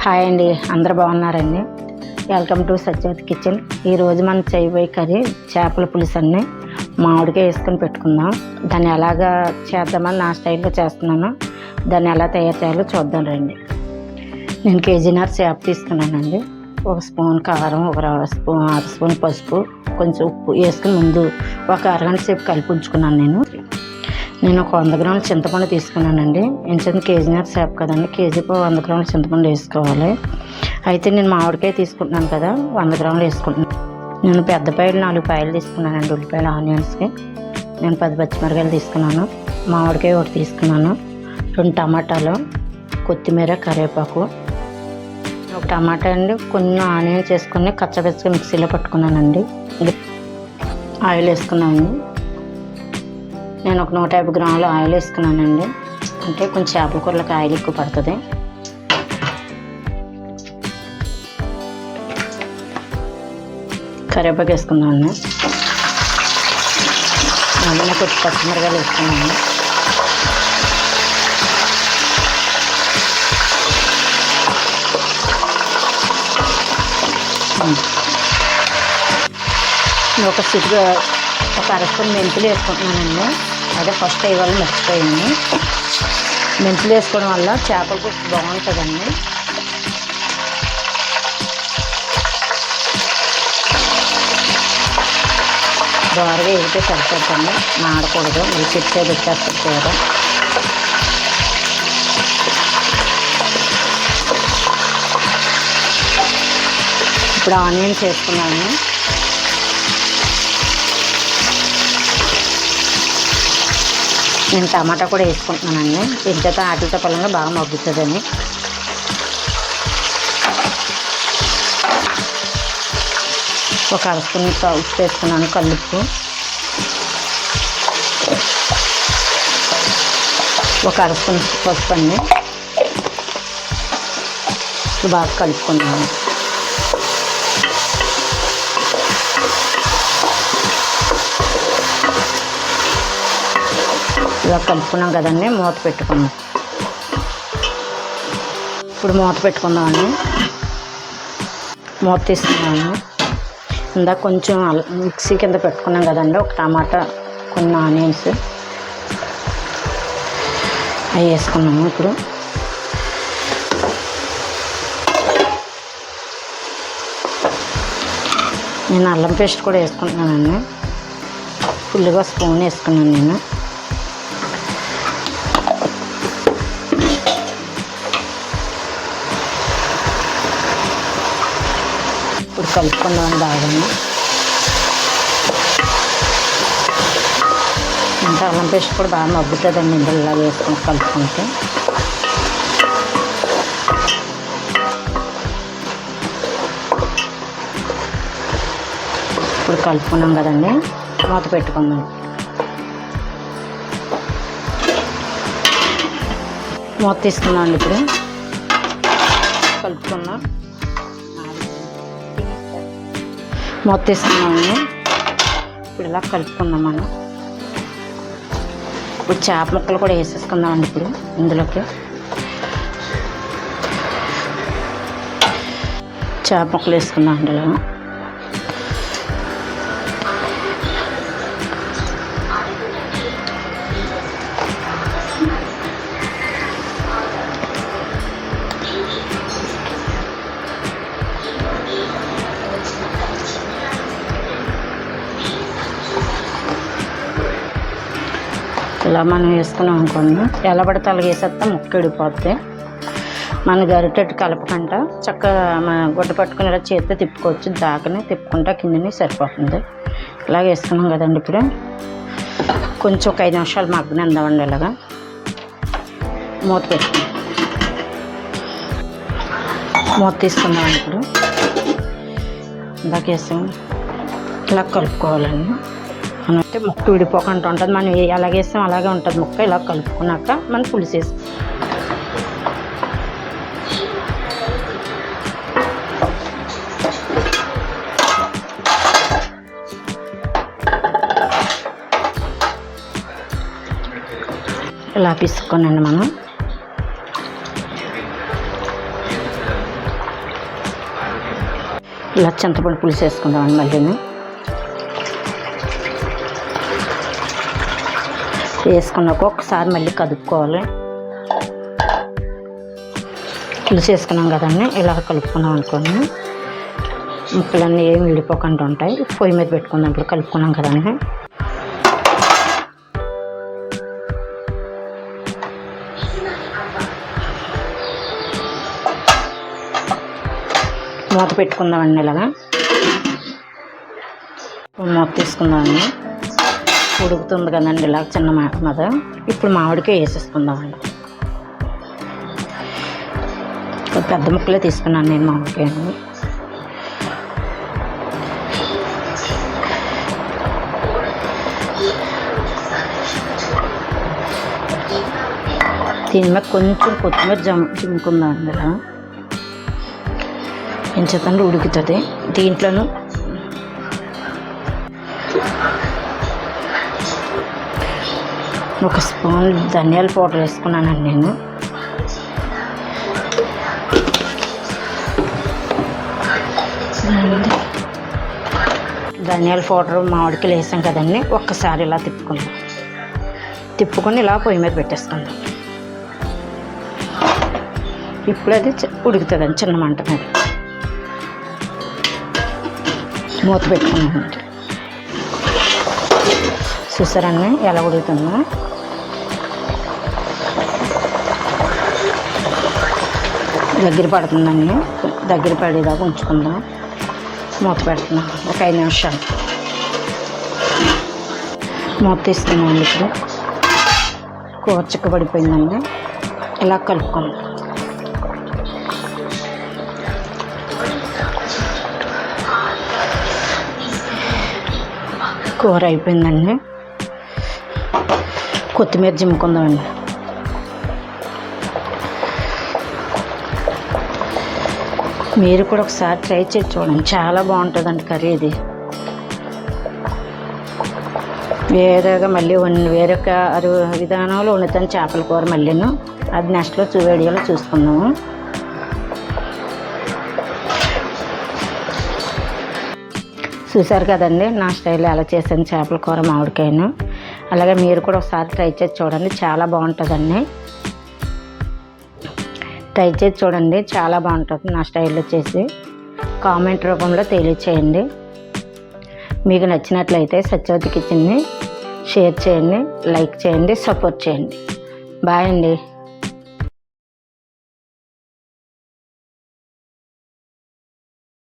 Hi అండి, అందరు బాగున్నారండి. Welcome to Satyavathi kitchen. ఈరోజు మనం చేయబోయే కర్రీ చేపల పులుసు అండి. మామిడికాయ వేసుకొని పెట్టుకుందాం. దాన్ని ఎలాగా చేద్దామని నా స్టైల్లో చేస్తున్నాను. దాన్ని ఎలా తయారు చేయాలో చూద్దాం రండి. నేను కేజీన్నర చేప తీసుకున్నానండి. 1 స్పూన్ కారం, 1 స్పూన్ 1/2 స్పూన్ పసుపు, కొంచెం ఉప్పు వేసుకుని ముందు ఒక అరగంట సేపు కలిపి ఉంచుకున్నాను. నేను ఒక 100 గ్రాముల చింతపండు తీసుకున్నానండి. ఎందుకంటే కేజీన్నర చేప కదండి, కేజీకి 100 గ్రాముల చింతపండు వేసుకోవాలి. అయితే నేను మామిడికాయ తీసుకుంటున్నాను కదా, 100 గ్రాములు వేసుకుంటున్నాను. నేను పెద్ద పాయలు 4 పాయలు తీసుకున్నానండి. ఉల్లిపాయలు, ఆనియన్స్కి నేను 10 పచ్చిమిరకాయలు తీసుకున్నాను. మామిడికాయ 1 తీసుకున్నాను. 2 టమాటాలు, కొత్తిమీర, కరివేపాకు, 1 టమాటా అండి. కొన్ని ఆనియన్స్ వేసుకుని కచ్చపచ్చగా మిక్సీలో పట్టుకున్నానండి. ఆయిల్ వేసుకున్నానండి. నేను ఒక 150 గ్రాముల ఆయిల్ వేసుకున్నానండి. అంటే కొంచెం చేపల కూరలకు ఆయిల్ ఎక్కువ పడుతుంది. కరివేపాకు వేసుకున్నాను. అందులో కొంచెం పచ్చిమిరకాయలు వేసుకున్నాను. ఒక 1/2 స్పూన్ మెంతులు వేసుకుంటున్నానండి. అదే ఫస్ట్ ఇవాళ మర్చిపోయింది. మెంతులు వేసుకోవడం వల్ల చేపల పులుసు బాగుంటుందండి. దోరగా వేగితే సరిపోతుంది, మాడకూడదు. ఇది చిట్టే పెట్టేస్తారు కూర. ఇప్పుడు ఆనియన్స్ వేసుకున్నాను. నేను టమాటా కూడా వేసుకుంటున్నానండి. ఇంత ఆటలతో పళ్ళంగా బాగా మగ్గుతుందని. ఒక 1/2 స్పూన్ ఉప్పు వేసుకున్నాను, కల్లుప్పు. ఒక 1/2 స్పూన్ పసుపు అండి. బాగా కలుపుకున్నాను. ఇలా కలుపుకున్నాం కదండి, మూత పెట్టుకున్నాం. ఇప్పుడు మూత పెట్టుకుందామండి. మూత తీసుకున్నాను. ఇందాక కొంచెం మిక్సీ కింద పెట్టుకున్నాం కదండి, 1 టమాటా, కొన్ని ఆనియన్స్ అవి వేసుకున్నాము. ఇప్పుడు నేను అల్లం పేస్ట్ కూడా వేసుకుంటున్నానండి. ఫుల్గా స్పూన్ వేసుకున్నాను నేను. ఇప్పుడు కలుపుకుందామని బాగా. ఇంకా అల్లం పేస్ట్ కూడా బాగా మగ్గుతుందండి ఇందులో వేసుకుని కలుపుకుంటే. ఇప్పుడు కలుపుకున్నాం కదండి, మూత పెట్టుకుందాం. మూత తీసుకున్నాం. ఇప్పుడు కలుపుకున్నాం. మూత తీసుకున్నామండి. ఇప్పుడు ఇలా కలుపుకుందాం మనం. ఇప్పుడు చేప ముక్కలు కూడా వేసేసుకుందామండి. ఇప్పుడు ఇందులోకి చేప ముక్కలు వేసుకుందాం అందులో. ఇలా మనం వేసుకున్నాం అనుకోండి, ఎలా పడితే అలాగే వేసేస్తే ముక్క విడిపోద్ది. మన గరిటెట్టు కలపకుండా చక్కగా మన గుడ్డ పట్టుకుని ఇలా చేతితో తిప్పుకోవచ్చు. దాకని తిప్పుకుంటా కిందని సరిపోతుంది. ఇలాగ వేసుకున్నాం కదండి. ఇప్పుడు కొంచెం ఒక 5 నిమిషాలు మగ్గనిద్దామండి. ఇలాగా మూత పెట్టుకున్నాం. మూత తీసుకుందామండి. ఇప్పుడు ఇందాక వేసాం, ఇలా కలుపుకోవాలండి. అంటే ముక్క విడిపోకుండా ఉంటుంది. మనం ఎలాగ వేస్తాం అలాగే ఉంటుంది ముక్క. ఇలా కలుపుకున్నాక మనం పులుసు వేస్తాం. ఇలా పిసుకున్నాండి మనం. ఇలా చింతపండు పులుసు వేసుకుందామండి. మళ్ళీ వేసుకున్నాక ఒకసారి మళ్ళీ కదుపుకోవాలి. పులుసు వేసుకున్నాం కదండి, ఇలా కలుపుకున్నాం అనుకోండి ముక్కలన్నీ ఏమి విడిపోకుండా ఉంటాయి. పొయ్యి మీద పెట్టుకుందాం. ఇప్పుడు కలుపుకున్నాం కదండి. మూత పెట్టుకుందామండి. ఇలాగా మూత తీసుకుందామండి. ఉడుకుతుంది కదండి ఇలా చిన్న మీద. ఇప్పుడు మామిడికాయ వేసేసుకుందామండి. పెద్ద ముక్కలే తీసుకున్నాను నేను మామిడికాయని. దీని మీద కొంచెం కొత్తిమీర చిమ్ముకుందామండి. ఇలా ఎంచేతండి ఉడుకుతుంది. దీంట్లోనూ ఒక స్పూన్ ధనియాల పౌడర్ వేసుకున్నానండి నేను. ధనియాల పౌడర్ మామిడికాయలు వేసాం కదండి, ఒక్కసారి ఇలా తిప్పుకొని ఇలా పొయ్యి మీద పెట్టేసుకుందాం. ఇప్పుడు అది ఉడుకుతుందండి చిన్న మంట మీద. మూత పెట్టుకున్నామండి. చూసారండి ఎలా ఉడుకుతుందో. దగ్గర పడుతుందండి. దగ్గర పడేదాకా ఉంచుకుందాం. మూత పెడుతున్నాం ఒక 5 నిమిషాలు. మూత తీసుకున్నామండి. ఇప్పుడు కూర చిక్కబడిపోయిందండి. ఇలా కలుపుకుందాం. కూర అయిపోయిందండి. కొత్తిమీర జిమ్ముకుందామండి. మీరు కూడా ఒకసారి ట్రై చేసి చూడండి, చాలా బాగుంటుందండి కర్రీ ఇది. వేరేగా మళ్ళీ వేరొక విధానంలో వండుతాను చేపల కూర మళ్ళీను. అది నెక్స్ట్లో వీడియోలో చూసుకుందాము. చూసారు కదండి నా స్టైల్లో ఎలా చేశాను చేపల కూర మామిడికాయను. అలాగే మీరు కూడా ఒకసారి ట్రై చేసి చూడండి, చాలా బాగుంటుందండి. ట్రై చేసి చూడండి, చాలా బాగుంటుంది నా స్టైల్లో చేసి. కామెంట్ రూపంలో తెలియచేయండి. మీకు నచ్చినట్లయితే సత్యవతి కిచెన్ని షేర్ చేయండి, లైక్ చేయండి, సపోర్ట్ చేయండి. బాయ్ అండి.